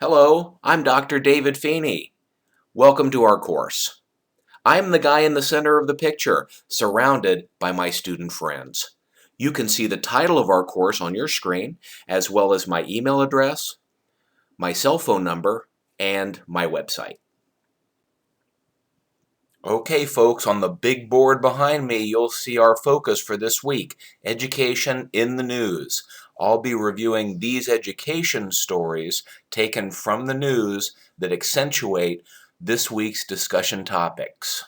Hello, I'm Dr. David Feeney. Welcome to our course. I'm the guy in the center of the picture, surrounded by my student friends. You can see the title of our course on your screen, as well as my email address, my cell phone number, and my website. Okay, folks, on the big board behind me, you'll see our focus for this week, Education in the News. I'll be reviewing these education stories taken from the news that accentuate this week's discussion topics.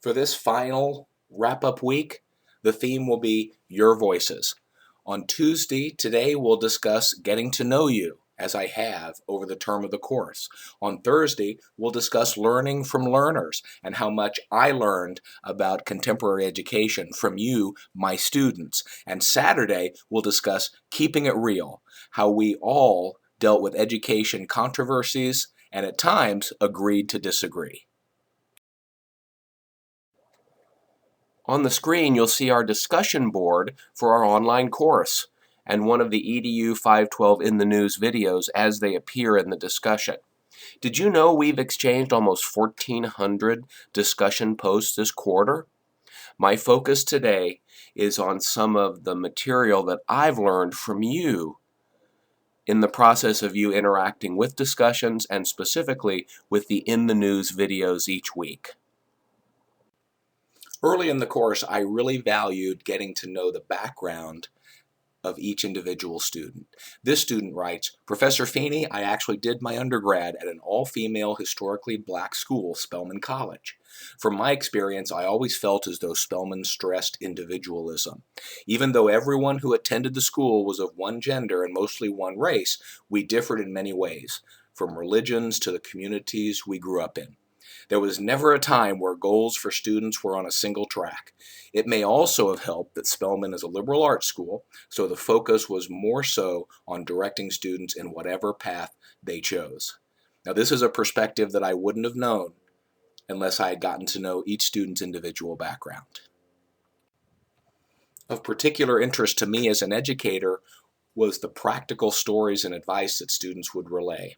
For this final wrap-up week, the theme will be Your Voices. On Tuesday, today, we'll discuss Getting to Know You, as I have over the term of the course. On Thursday, we'll discuss learning from learners and how much I learned about contemporary education from you, my students. And Saturday, we'll discuss keeping it real, how we all dealt with education controversies and at times agreed to disagree. On the screen, you'll see our discussion board for our online course and one of the EDU512 in the news videos as they appear in the discussion. Did you know we've exchanged almost 1,400 discussion posts this quarter? My focus today is on some of the material that I've learned from you in the process of you interacting with discussions and specifically with the in the news videos each week. Early in the course, I really valued getting to know the background of each individual student. This student writes, Professor Feeney, I actually did my undergrad at an all-female historically black school, Spelman College. From my experience, I always felt as though Spelman stressed individualism. Even though everyone who attended the school was of one gender and mostly one race, we differed in many ways, from religions to the communities we grew up in. There was never a time where goals for students were on a single track. It may also have helped that Spelman is a liberal arts school, so the focus was more so on directing students in whatever path they chose. Now, this is a perspective that I wouldn't have known unless I had gotten to know each student's individual background. Of particular interest to me as an educator was the practical stories and advice that students would relay.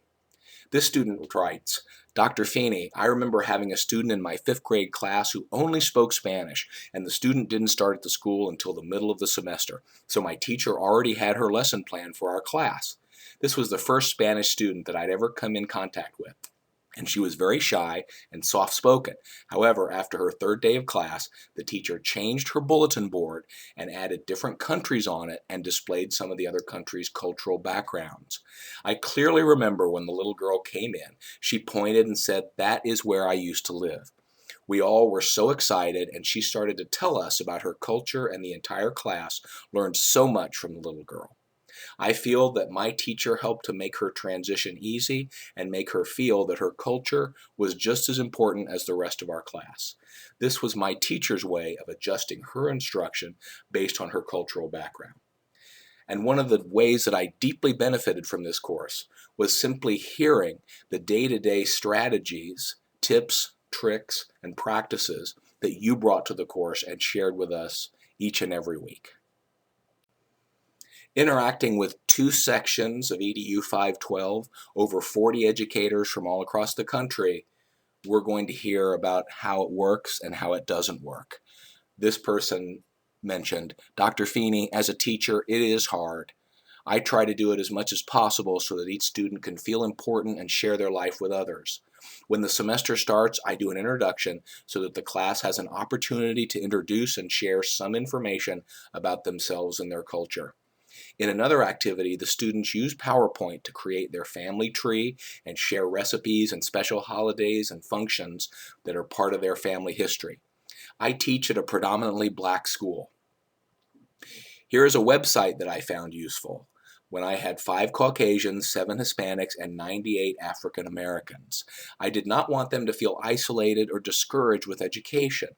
This student writes, Dr. Feeney, I remember having a student in my 5th grade class who only spoke Spanish, and the student didn't start at the school until the middle of the semester, so my teacher already had her lesson plan for our class. This was the first Spanish student that I'd ever come in contact with, and she was very shy and soft-spoken. However, after her 3rd day of class, the teacher changed her bulletin board and added different countries on it and displayed some of the other countries' cultural backgrounds. I clearly remember when the little girl came in, she pointed and said, "That is where I used to live." We all were so excited, and she started to tell us about her culture, and the entire class learned so much from the little girl. I feel that my teacher helped to make her transition easy and make her feel that her culture was just as important as the rest of our class. This was my teacher's way of adjusting her instruction based on her cultural background. And one of the ways that I deeply benefited from this course was simply hearing the day-to-day strategies, tips, tricks, and practices that you brought to the course and shared with us each and every week. Interacting with 2 sections of EDU 512, over 40 educators from all across the country, we're going to hear about how it works and how it doesn't work. This person mentioned, Dr. Feeney, as a teacher, it is hard. I try to do it as much as possible so that each student can feel important and share their life with others. When the semester starts, I do an introduction so that the class has an opportunity to introduce and share some information about themselves and their culture. In another activity, the students use PowerPoint to create their family tree and share recipes and special holidays and functions that are part of their family history. I teach at a predominantly black school. Here is a website that I found useful when I had 5 Caucasians, 7 Hispanics, and 98 African Americans. I did not want them to feel isolated or discouraged with education.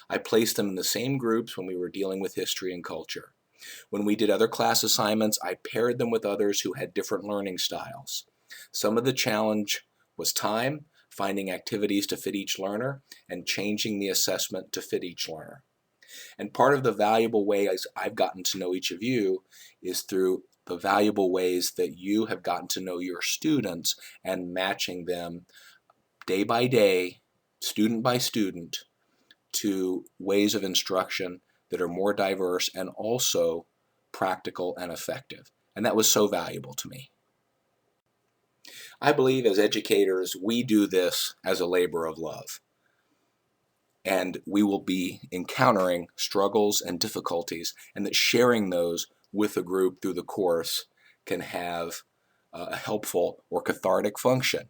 I placed them in the same groups when we were dealing with history and culture. When we did other class assignments, I paired them with others who had different learning styles. Some of the challenge was time, finding activities to fit each learner, and changing the assessment to fit each learner. And part of the valuable ways I've gotten to know each of you is through the valuable ways that you have gotten to know your students and matching them day by day, student by student, to ways of instruction that are more diverse and also practical and effective. And that was so valuable to me. I believe as educators, we do this as a labor of love. And we will be encountering struggles and difficulties, and that sharing those with a group through the course can have a helpful or cathartic function.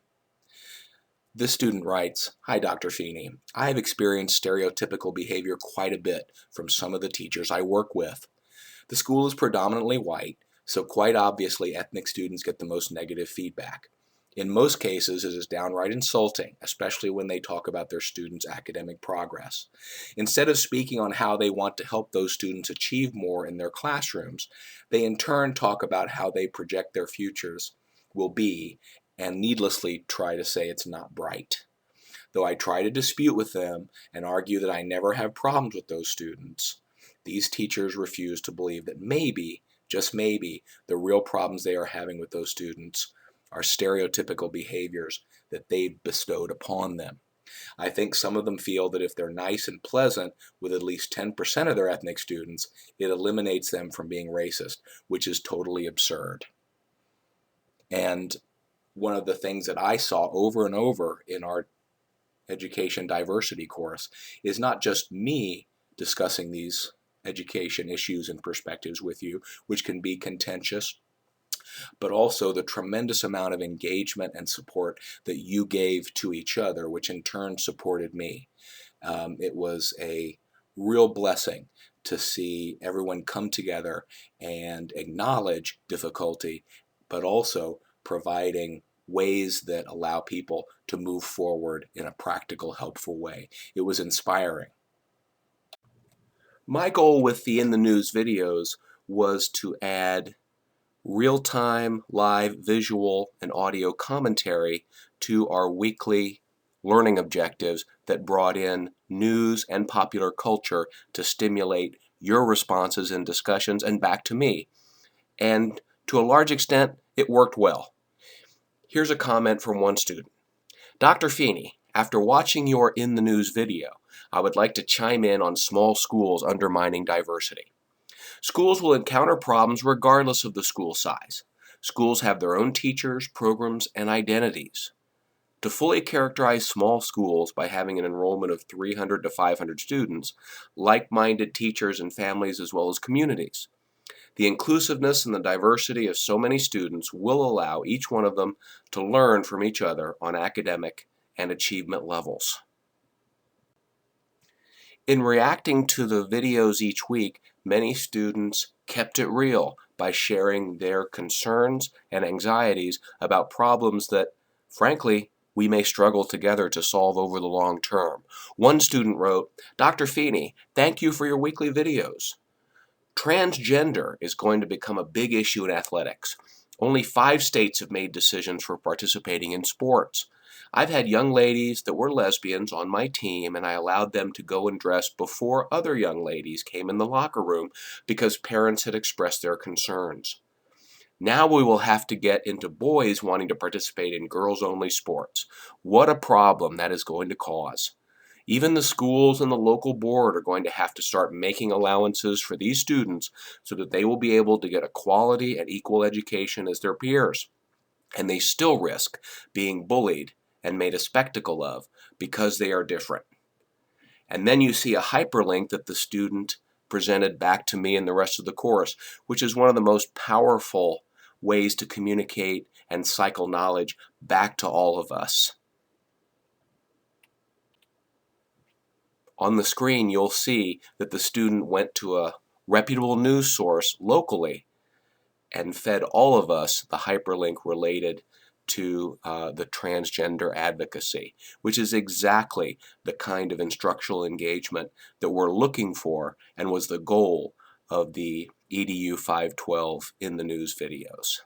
This student writes, "Hi, Dr. Feeney. I have experienced stereotypical behavior quite a bit from some of the teachers I work with. The school is predominantly white, so quite obviously ethnic students get the most negative feedback. In most cases, it is downright insulting, especially when they talk about their students' academic progress. Instead of speaking on how they want to help those students achieve more in their classrooms, they in turn talk about how they project their futures will be and needlessly try to say it's not bright. Though I try to dispute with them and argue that I never have problems with those students, these teachers refuse to believe that maybe, just maybe, the real problems they are having with those students are stereotypical behaviors that they've bestowed upon them. I think some of them feel that if they're nice and pleasant with at least 10% of their ethnic students, it eliminates them from being racist, which is totally absurd." And one of the things that I saw over and over in our education diversity course is not just me discussing these education issues and perspectives with you, which can be contentious, but also the tremendous amount of engagement and support that you gave to each other, which in turn supported me. It was a real blessing to see everyone come together and acknowledge difficulty, but also providing ways that allow people to move forward in a practical, helpful way. It was inspiring. My goal with the In the News videos was to add real-time, live, visual, and audio commentary to our weekly learning objectives that brought in news and popular culture to stimulate your responses and discussions and back to me. And to a large extent, it worked well. Here's a comment from one student. "Dr. Feeney, after watching your In the News video, I would like to chime in on small schools undermining diversity. Schools will encounter problems regardless of the school size. Schools have their own teachers, programs, and identities. To fully characterize small schools by having an enrollment of 300 to 500 students, like-minded teachers and families as well as communities. The inclusiveness and the diversity of so many students will allow each one of them to learn from each other on academic and achievement levels." In reacting to the videos each week, many students kept it real by sharing their concerns and anxieties about problems that, frankly, we may struggle together to solve over the long term. One student wrote, "Dr. Feeney, thank you for your weekly videos. Transgender is going to become a big issue in athletics. Only 5 states have made decisions for participating in sports. I've had young ladies that were lesbians on my team, and I allowed them to go and dress before other young ladies came in the locker room because parents had expressed their concerns. Now we will have to get into boys wanting to participate in girls-only sports. What a problem that is going to cause. Even the schools and the local board are going to have to start making allowances for these students so that they will be able to get a quality and equal education as their peers. And they still risk being bullied and made a spectacle of because they are different." And then you see a hyperlink that the student presented back to me and the rest of the course, which is one of the most powerful ways to communicate and cycle knowledge back to all of us. On the screen, you'll see that the student went to a reputable news source locally and fed all of us the hyperlink related to the transgender advocacy, which is exactly the kind of instructional engagement that we're looking for and was the goal of the EDU512 in the news videos.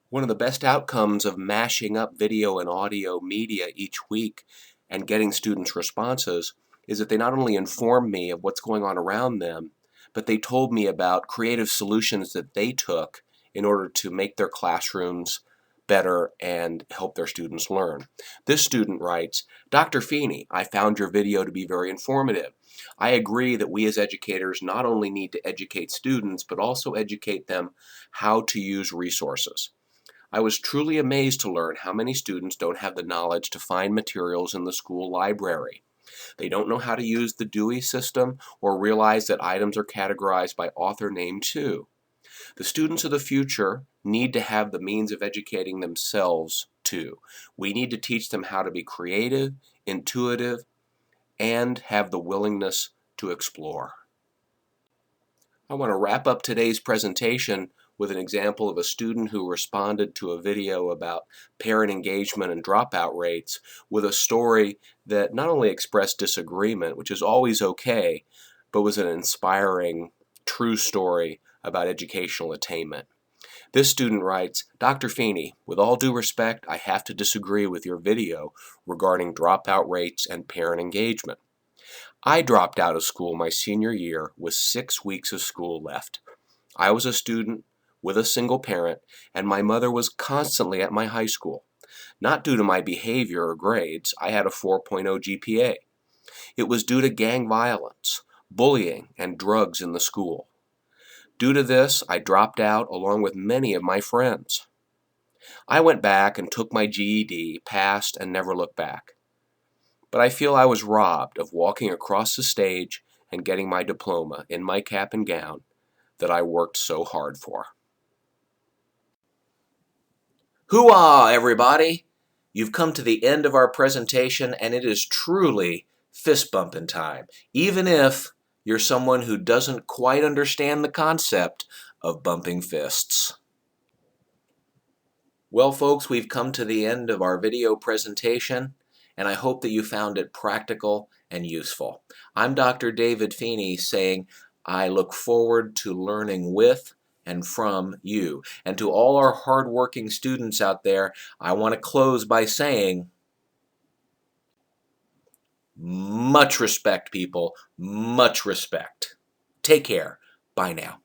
One of the best outcomes of mashing up video and audio media each week and getting students' responses is that they not only inform me of what's going on around them, but they told me about creative solutions that they took in order to make their classrooms better and help their students learn. This student writes, Dr. Feeney, I found your video to be very informative. I agree that we as educators not only need to educate students, but also educate them how to use resources. I was truly amazed to learn how many students don't have the knowledge to find materials in the school library. They don't know how to use the Dewey system or realize that items are categorized by author name too. The students of the future need to have the means of educating themselves too. We need to teach them how to be creative, intuitive, and have the willingness to explore. I want to wrap up today's presentation with an example of a student who responded to a video about parent engagement and dropout rates with a story that not only expressed disagreement, which is always okay, but was an inspiring, true story about educational attainment. This student writes, Dr. Feeney, with all due respect, I have to disagree with your video regarding dropout rates and parent engagement. I dropped out of school my senior year with 6 weeks of school left. I was a student with a single parent, and my mother was constantly at my high school. Not due to my behavior or grades, I had a 4.0 GPA. It was due to gang violence, bullying, and drugs in the school. Due to this, I dropped out along with many of my friends. I went back and took my GED, passed, and never looked back. But I feel I was robbed of walking across the stage and getting my diploma in my cap and gown that I worked so hard for. Hoo-ah, everybody! You've come to the end of our presentation, and it is truly fist bumping time, even if you're someone who doesn't quite understand the concept of bumping fists. Well, folks, we've come to the end of our video presentation, and I hope that you found it practical and useful. I'm Dr. David Feeney saying I look forward to learning with and from you. And to all our hardworking students out there, I want to close by saying, much respect, people, much respect. Take care. Bye now.